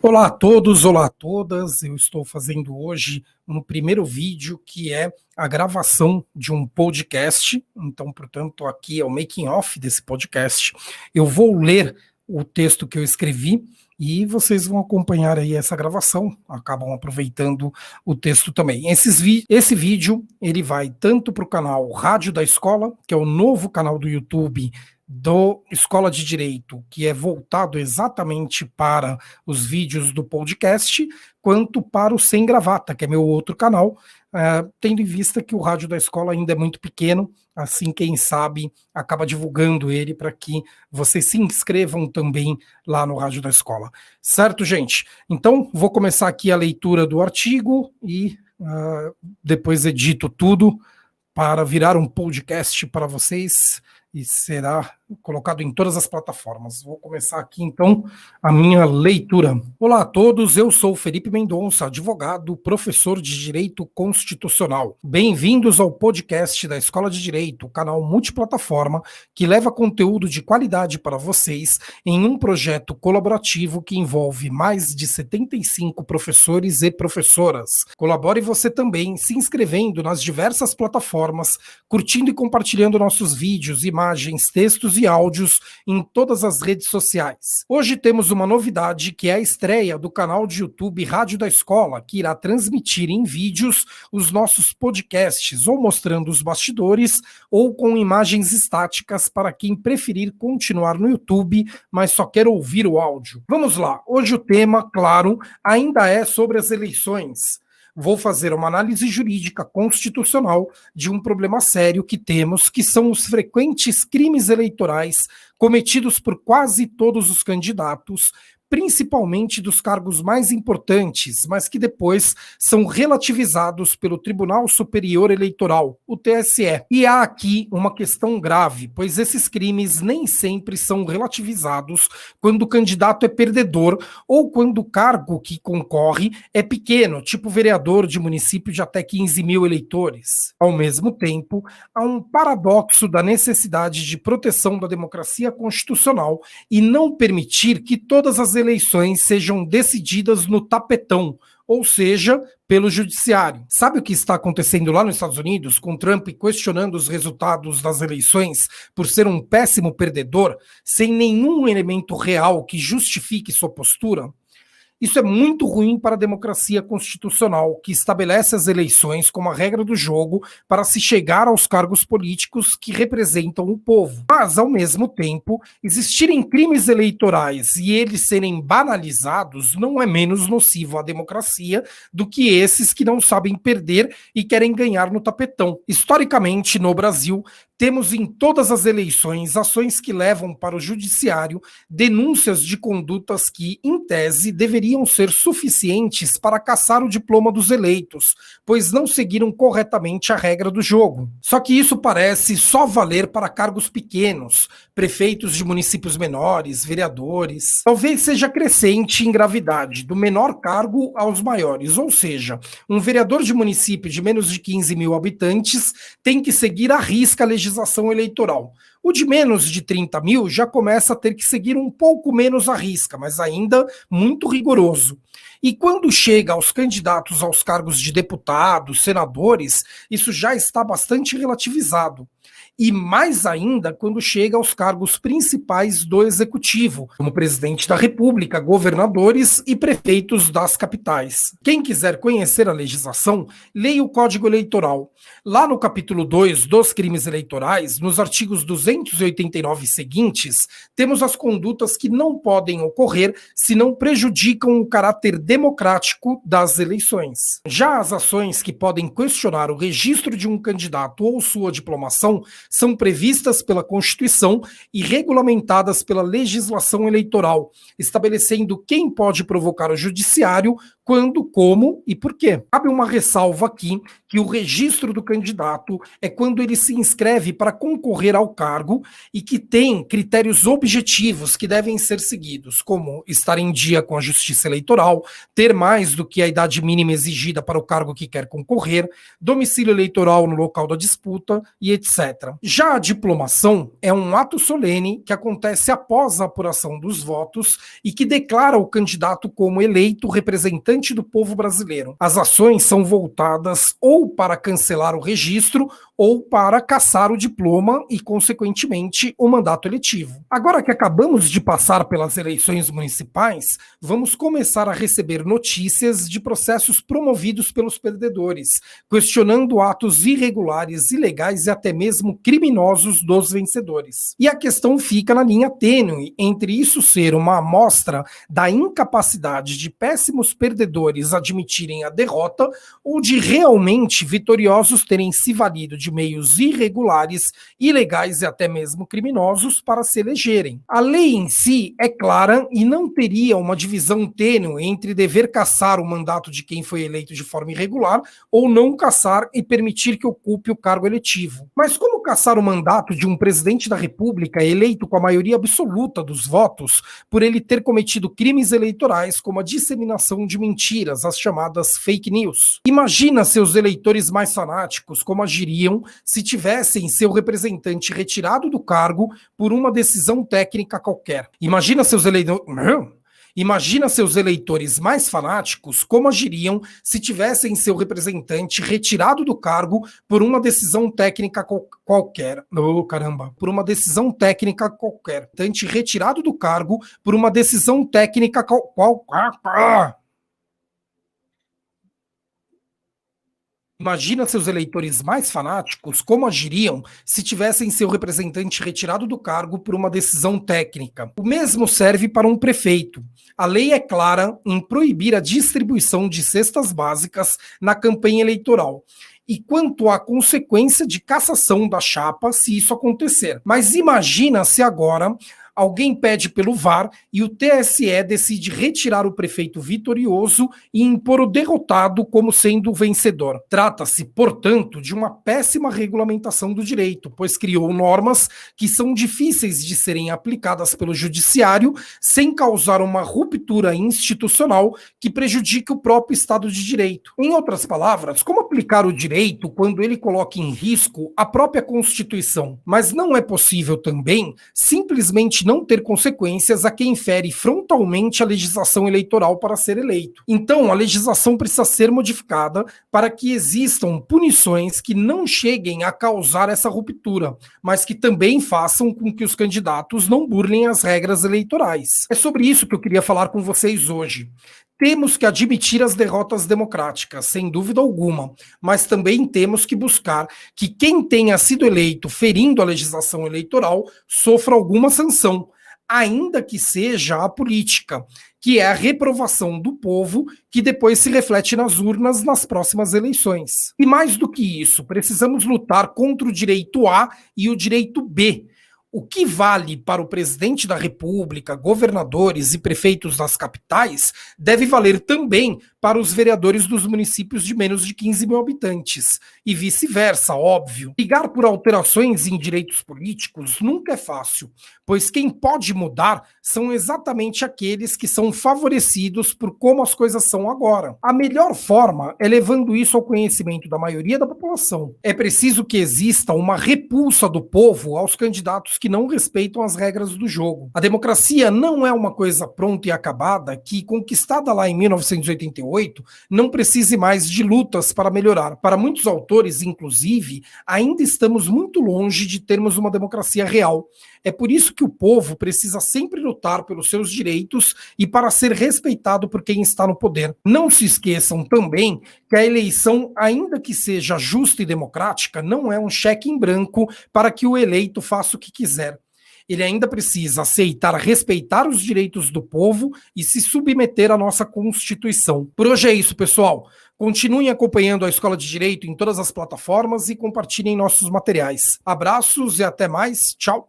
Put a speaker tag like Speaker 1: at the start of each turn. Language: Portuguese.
Speaker 1: Olá a todos, olá a todas. Eu estou fazendo hoje um primeiro vídeo que é a gravação de um podcast. Então, portanto, aqui é o making of desse podcast. Eu vou ler o texto que eu escrevi e vocês vão acompanhar aí essa gravação, acabam aproveitando o texto também. Esse vídeo, ele vai tanto para o canal Rádio da Escola, que é o novo canal do YouTube do Escola de Direito, que é voltado exatamente para os vídeos do podcast, quanto para o Sem Gravata, que é meu outro canal, tendo em vista que o Rádio da Escola ainda é muito pequeno, assim, quem sabe, acaba divulgando ele para que vocês se inscrevam também lá no Rádio da Escola. Certo, gente? Então, vou começar aqui a leitura do artigo e depois edito tudo para virar um podcast para vocês e será colocado em todas as plataformas. Vou começar aqui, então, a minha leitura. Olá a todos, eu sou Felipe Mendonça, advogado, professor de Direito Constitucional. Bem-vindos ao podcast da Escola de Direito, canal multiplataforma que leva conteúdo de qualidade para vocês em um projeto colaborativo que envolve mais de 75 professores e professoras. Colabore você também se inscrevendo nas diversas plataformas, curtindo e compartilhando nossos vídeos, imagens, textos e áudios em todas as redes sociais. Hoje temos uma novidade que é a estreia do canal de YouTube Rádio da Escola, que irá transmitir em vídeos os nossos podcasts, ou mostrando os bastidores, ou com imagens estáticas para quem preferir continuar no YouTube, mas só quer ouvir o áudio. Vamos lá, hoje o tema, claro, ainda é sobre as eleições. Vou fazer uma análise jurídica constitucional de um problema sério que temos, que são os frequentes crimes eleitorais cometidos por quase todos os candidatos, principalmente dos cargos mais importantes, mas que depois são relativizados pelo Tribunal Superior Eleitoral, o TSE. E há aqui uma questão grave, pois esses crimes nem sempre são relativizados quando o candidato é perdedor ou quando o cargo que concorre é pequeno, tipo vereador de município de até 15 mil eleitores. Ao mesmo tempo, há um paradoxo da necessidade de proteção da democracia constitucional e não permitir que todas as eleições sejam decididas no tapetão, ou seja, pelo judiciário. Sabe o que está acontecendo lá nos Estados Unidos, com Trump questionando os resultados das eleições por ser um péssimo perdedor, sem nenhum elemento real que justifique sua postura? Isso é muito ruim para a democracia constitucional, que estabelece as eleições como a regra do jogo para se chegar aos cargos políticos que representam o povo. Mas, ao mesmo tempo, existirem crimes eleitorais e eles serem banalizados não é menos nocivo à democracia do que esses que não sabem perder e querem ganhar no tapetão. Historicamente, no Brasil, temos em todas as eleições ações que levam para o judiciário denúncias de condutas que, em tese, deveriam ser suficientes para cassar o diploma dos eleitos, pois não seguiram corretamente a regra do jogo. Só que isso parece só valer para cargos pequenos, prefeitos de municípios menores, vereadores. Talvez seja crescente em gravidade, do menor cargo aos maiores, ou seja, um vereador de município de menos de 15 mil habitantes tem que seguir à risca a legislação eleitoral. O de menos de 30 mil já começa a ter que seguir um pouco menos à risca, mas ainda muito rigoroso. E quando chega aos candidatos aos cargos de deputados, senadores, isso já está bastante relativizado. E mais ainda quando chega aos cargos principais do executivo, como presidente da República, governadores e prefeitos das capitais. Quem quiser conhecer a legislação, leia o Código Eleitoral. Lá no capítulo 2 dos crimes eleitorais, nos artigos 289 seguintes, temos as condutas que não podem ocorrer se não prejudicam o caráter democrático das eleições. Já as ações que podem questionar o registro de um candidato ou sua diplomação são previstas pela Constituição e regulamentadas pela legislação eleitoral, estabelecendo quem pode provocar o judiciário, quando, como e por quê. Cabe uma ressalva aqui que o registro do candidato é quando ele se inscreve para concorrer ao cargo e que tem critérios objetivos que devem ser seguidos, como estar em dia com a Justiça Eleitoral, ter mais do que a idade mínima exigida para o cargo que quer concorrer, domicílio eleitoral no local da disputa e etc. Já a diplomação é um ato solene que acontece após a apuração dos votos e que declara o candidato como eleito representante do povo brasileiro. As ações são voltadas ou para cancelar o registro ou para cassar o diploma e, consequentemente, o mandato eletivo. Agora que acabamos de passar pelas eleições municipais, vamos começar a receber notícias de processos promovidos pelos perdedores, questionando atos irregulares, ilegais e até mesmo criminosos dos vencedores. E a questão fica na linha tênue entre isso ser uma amostra da incapacidade de péssimos perdedores admitirem a derrota ou de realmente vitoriosos terem se valido de meios irregulares, ilegais e até mesmo criminosos para se elegerem. A lei em si é clara e não teria uma divisão tênue entre dever cassar o mandato de quem foi eleito de forma irregular ou não cassar e permitir que ocupe o cargo eletivo. Mas como cassar o mandato de um presidente da República eleito com a maioria absoluta dos votos por ele ter cometido crimes eleitorais como a disseminação de mentiras, as chamadas fake news? Imagina seus eleitores mais fanáticos como agiriam se tivessem seu representante retirado do cargo por uma decisão técnica qualquer. Imagina seus eleitores mais fanáticos como agiriam se tivessem seu representante retirado do cargo por uma decisão técnica qualquer. Por uma decisão técnica qualquer. Retirado do cargo por uma decisão técnica qualquer. Imagina seus eleitores mais fanáticos como agiriam se tivessem seu representante retirado do cargo por uma decisão técnica. O mesmo serve para um prefeito. A lei é clara em proibir a distribuição de cestas básicas na campanha eleitoral. E quanto à consequência de cassação da chapa se isso acontecer. Mas imagina se agora alguém pede pelo VAR e o TSE decide retirar o prefeito vitorioso e impor o derrotado como sendo o vencedor. Trata-se, portanto, de uma péssima regulamentação do direito, pois criou normas que são difíceis de serem aplicadas pelo judiciário sem causar uma ruptura institucional que prejudique o próprio Estado de Direito. Em outras palavras, como aplicar o direito quando ele coloca em risco a própria Constituição? Mas não é possível também simplesmente não ter consequências a quem fere frontalmente a legislação eleitoral para ser eleito. Então, a legislação precisa ser modificada para que existam punições que não cheguem a causar essa ruptura, mas que também façam com que os candidatos não burlem as regras eleitorais. É sobre isso que eu queria falar com vocês hoje. Temos que admitir as derrotas democráticas, sem dúvida alguma, mas também temos que buscar que quem tenha sido eleito ferindo a legislação eleitoral sofra alguma sanção, ainda que seja a política, que é a reprovação do povo, que depois se reflete nas urnas nas próximas eleições. E mais do que isso, precisamos lutar contra o direito A e o direito B. O que vale para o presidente da República, governadores e prefeitos das capitais deve valer também para os vereadores dos municípios de menos de 15 mil habitantes. E vice-versa, óbvio. Brigar por alterações em direitos políticos nunca é fácil, pois quem pode mudar são exatamente aqueles que são favorecidos por como as coisas são agora. A melhor forma é levando isso ao conhecimento da maioria da população. É preciso que exista uma repulsa do povo aos candidatos que não respeitam as regras do jogo. A democracia não é uma coisa pronta e acabada que, conquistada lá em 1988, não precise mais de lutas para melhorar. Para muitos autores, inclusive, ainda estamos muito longe de termos uma democracia real. É por isso que o povo precisa sempre lutar pelos seus direitos e para ser respeitado por quem está no poder. Não se esqueçam também que a eleição, ainda que seja justa e democrática, não é um cheque em branco para que o eleito faça o que quiser. Ele ainda precisa aceitar, respeitar os direitos do povo e se submeter à nossa Constituição. Por hoje é isso, pessoal. Continuem acompanhando a Escola de Direito em todas as plataformas e compartilhem nossos materiais. Abraços e até mais. Tchau.